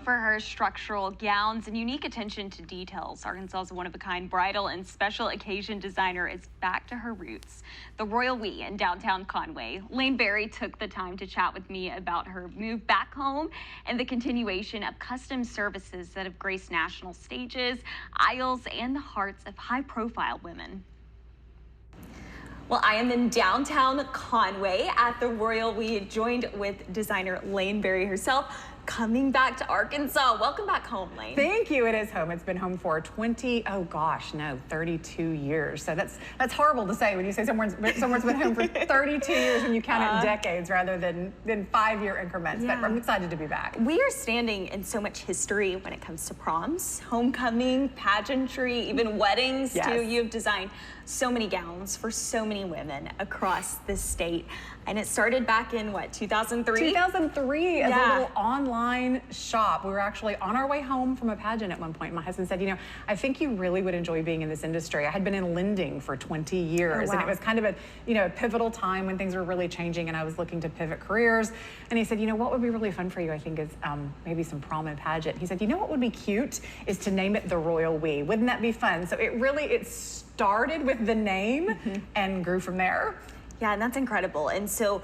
for her structural gowns and unique attention to details. Arkansas's one-of-a-kind bridal and special occasion designer is back to her roots. The Royal We in downtown Conway. Laine took the time to chat with me about her move back home and the continuation of custom services that have graced national stages, aisles, and the hearts of high-profile women. Well, I am in downtown Conway at the Royal We, joined with designer Laine herself, coming back to Arkansas. Welcome back home, Laine. Thank you. It is home. It's been home for 32 years. So that's horrible to say when you say someone's been home for 32 years when you count it in decades rather than 5-year increments. Yeah. But I'm excited to be back. We are standing in so much history when it comes to proms, homecoming, pageantry, even weddings too. You have designed so many gowns for so many women across this state. And it started back in what, 2003? 2003 as a little online shop. We were actually on our way home from a pageant at one point. My husband said, you know, I think you really would enjoy being in this industry. I had been in lending for 20 years and it was kind of a, a pivotal time when things were really changing and I was looking to pivot careers. And he said, you know, what would be really fun for you, I think, is maybe some prom and pageant. He said, you know what would be cute is to name it the Royal We. Wouldn't that be fun? So it started with the name and grew from there. Yeah, and that's incredible. And so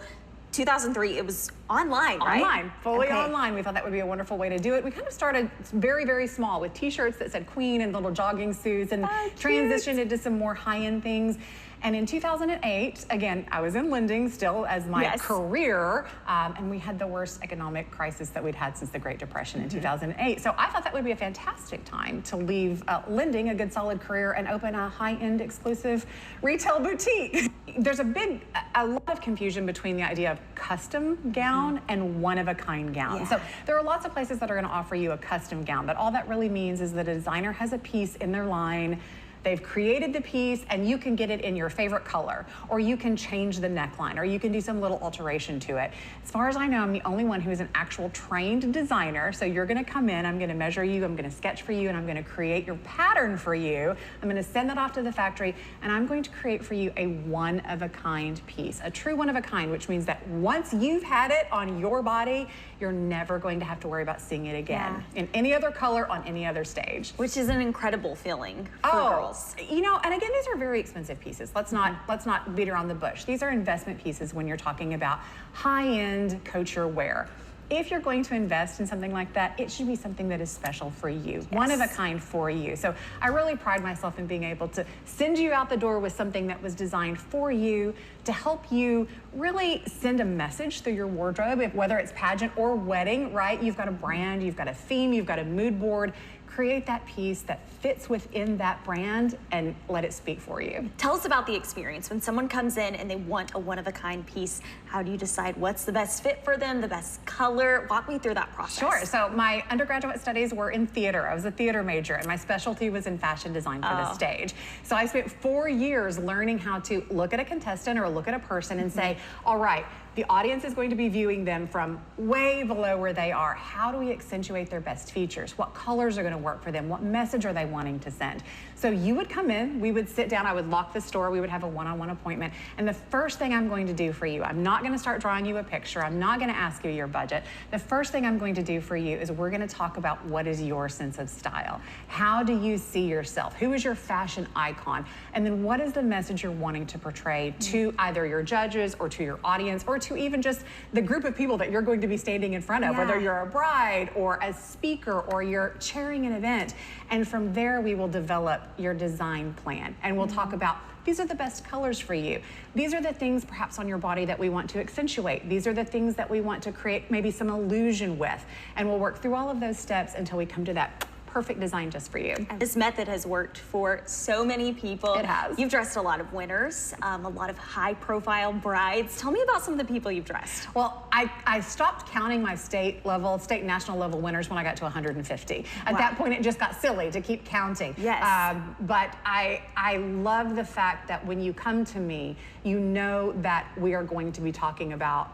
2003, it was online, right? Online, fully online. We thought that would be a wonderful way to do it. We kind of started very, very small with t-shirts that said Queen and little jogging suits and transitioned into some more high-end things. And in 2008, again, I was in lending still as my career, and we had the worst economic crisis that we'd had since the Great Depression in 2008. So I thought that would be a fantastic time to leave lending, a good solid career, and open a high-end exclusive retail boutique. There's a lot of confusion between the idea of custom gown and one-of-a-kind gown. So there are lots of places that are going to offer you a custom gown, but all that really means is that a designer has a piece in their line. They've created the piece and you can get it in your favorite color, or you can change the neckline, or you can do some little alteration to it. As far as I know, I'm the only one who is an actual trained designer. So you're gonna come in, I'm gonna measure you, I'm gonna sketch for you, and I'm gonna create your pattern for you. I'm gonna send that off to the factory, and I'm going to create for you a one-of-a-kind piece, a true one-of-a-kind, which means that once you've had it on your body, you're never going to have to worry about seeing it again in any other color on any other stage. Which is an incredible feeling for girls. You know, and again, these are very expensive pieces. Let's not beat around the bush. These are investment pieces when you're talking about high-end couture wear. If you're going to invest in something like that, it should be something that is special for you, one of a kind for you. So I really pride myself in being able to send you out the door with something that was designed for you to help you really send a message through your wardrobe, whether it's pageant or wedding, right? You've got a brand, you've got a theme, you've got a mood board. Create that piece that fits within that brand and let it speak for you. Tell us about the experience. When someone comes in and they want a one-of-a-kind piece, how do you decide what's the best fit for them, the best color? Walk me through that process. Sure. So my undergraduate studies were in theater. I was a theater major and my specialty was in fashion design for the stage. So I spent 4 years learning how to look at a contestant or look at a person and say, all right, the audience is going to be viewing them from way below where they are. How do we accentuate their best features? What colors are going to work for them? What message are they wanting to send? So you would come in, we would sit down, I would lock the store, we would have a one-on-one appointment. And the first thing I'm going to do for you, I'm not going to start drawing you a picture. I'm not going to ask you your budget. The first thing I'm going to do for you is we're going to talk about what is your sense of style. How do you see yourself? Who is your fashion icon? And then what is the message you're wanting to portray to either your judges or to your audience or to even just the group of people that you're going to be standing in front of, whether you're a bride or a speaker or you're chairing an event. And from there, we will develop your design plan. And we'll talk about, these are the best colors for you. These are the things perhaps on your body that we want to accentuate. These are the things that we want to create maybe some illusion with. And we'll work through all of those steps until we come to that perfect design just for you. This method has worked for so many people. It has. You've dressed a lot of winners, a lot of high-profile brides. Tell me about some of the people you've dressed. Well, I stopped counting my state and national level winners when I got to 150. At that point, it just got silly to keep counting. Yes. But I love the fact that when you come to me, you know that we are going to be talking about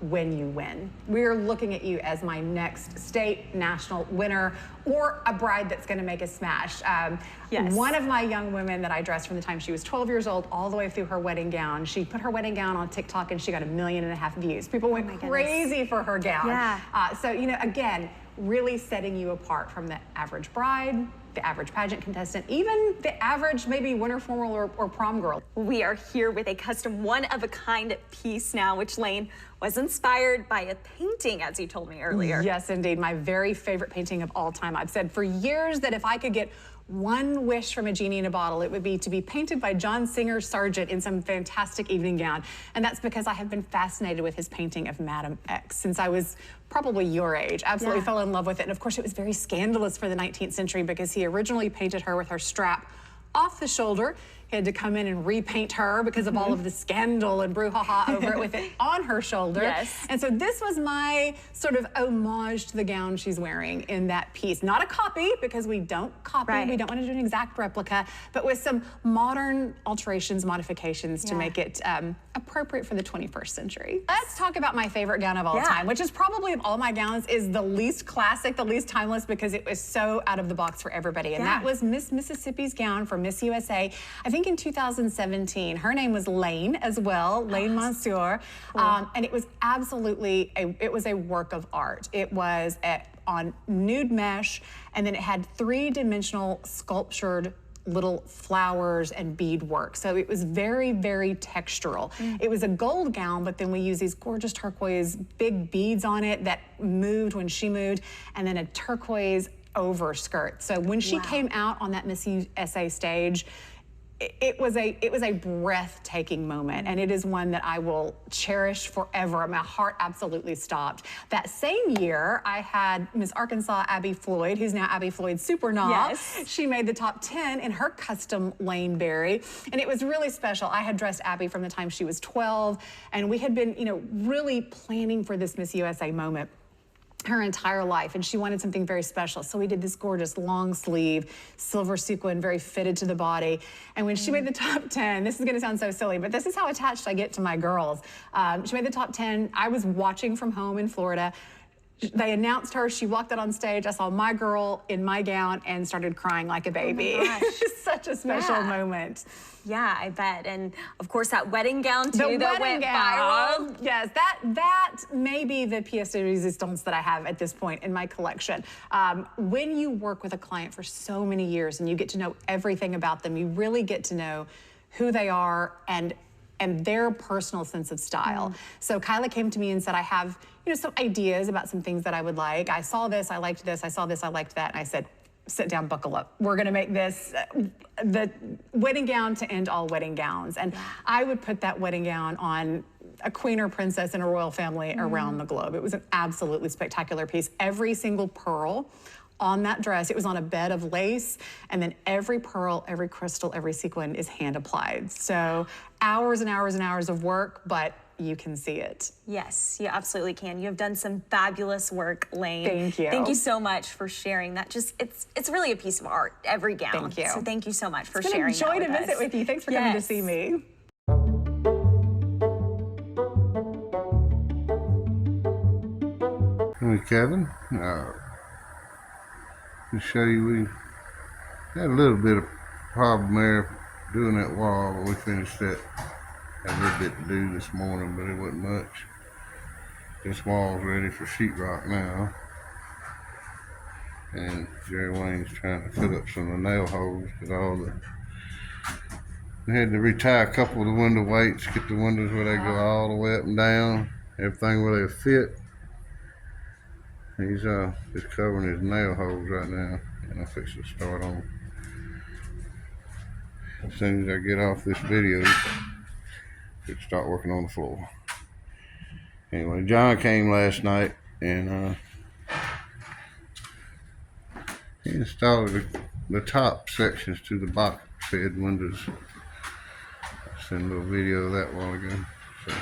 when you win. We're looking at you as my next state, national winner, or a bride that's gonna make a smash. One of my young women that I dressed from the time she was 12 years old all the way through her wedding gown, she put her wedding gown on TikTok and she got 1.5 million views. People went crazy for her gown. So, you know, again, really setting you apart from the average bride, the average pageant contestant, even the average maybe winter formal or prom girl. We are here with a custom one-of-a-kind piece now, which Laine was inspired by a painting, as you told me earlier. Yes, indeed. My very favorite painting of all time. I've said for years that if I could get one wish from a genie in a bottle, it would be to be painted by John Singer Sargent in some fantastic evening gown. And that's because I have been fascinated with his painting of Madam X since I was probably your age. Absolutely fell in love with it. And of course, it was very scandalous for the 19th century because he originally painted her with her strap off the shoulder. He had to come in and repaint her because of all of the scandal and brouhaha over it with it on her shoulder. Yes. And so this was my sort of homage to the gown she's wearing in that piece. Not a copy, because we don't copy, we don't want to do an exact replica, but with some modern alterations, modifications to make it appropriate for the 21st century. Let's talk about my favorite gown of all time, which is probably of all my gowns is the least classic, the least timeless, because it was so out of the box for everybody. And that was Miss Mississippi's gown for Miss USA. I think in 2017. Her name was Laine as well, Laine Monsieur. And it was absolutely, it was a work of art. It was on nude mesh, and then it had three-dimensional sculptured little flowers and beadwork. So it was very, very textural. It was a gold gown, but then we used these gorgeous turquoise big beads on it that moved when she moved, and then a turquoise overskirt. So when she came out on that Miss USA stage, it was a breathtaking moment, and it is one that I will cherish forever. My heart absolutely stopped. That same year, I had Miss Arkansas Abby Floyd, who's now Abby Floyd Supernaw. She made the top 10 in her custom Laine Berry, and it was really special. I had dressed Abby from the time she was 12, and we had been, really planning for this Miss USA moment her entire life, and she wanted something very special. So we did this gorgeous long sleeve, silver sequin, very fitted to the body. And when she made the top 10, this is gonna sound so silly, but this is how attached I get to my girls. She made the top 10. I was watching from home in Florida. They announced her, she walked out on stage. I saw my girl in my gown and started crying like a baby. Such a special moment. Yeah, I bet. And of course, that wedding gown too, The that wedding went gown. viral. Yes, that may be the pièce de résistance that I have at this point in my collection. When you work with a client for so many years and you get to know everything about them, you really get to know who they are and their personal sense of style. So Kyla came to me and said, I have some ideas about some things that I would like. I saw this, I liked this, I saw this, I liked that. And I said, sit down, buckle up. We're gonna make this the wedding gown to end all wedding gowns. And I would put that wedding gown on a queen or princess in a royal family around the globe. It was an absolutely spectacular piece. Every single pearl on that dress, it was on a bed of lace, and then every pearl, every crystal, every sequin is hand applied. So hours and hours and hours of work, but you can see it. Yes, you absolutely can. You have done some fabulous work, Laine. Thank you. Thank you so much for sharing that. It's really a piece of art, every gown. Thank you. So thank you so much for It's been sharing a joy that to with visit us. with you. Thanks for coming to see me. Hey, Kevin. To show you, we had a little bit of problem there doing that wall, but we finished that. Had a little bit to do this morning, but it wasn't much. This wall's ready for sheetrock now. And Jerry Wayne's trying to fill up some of the nail holes because we had to retire a couple of the window weights, get the windows where they go all the way up and down, everything where they fit. He's just covering his nail holes right now, and I'll fix to start on. As soon as I get off this video, could start working on the floor. Anyway, John came last night and he installed the top sections to the box fed windows. I sent a little video of that a while ago. So.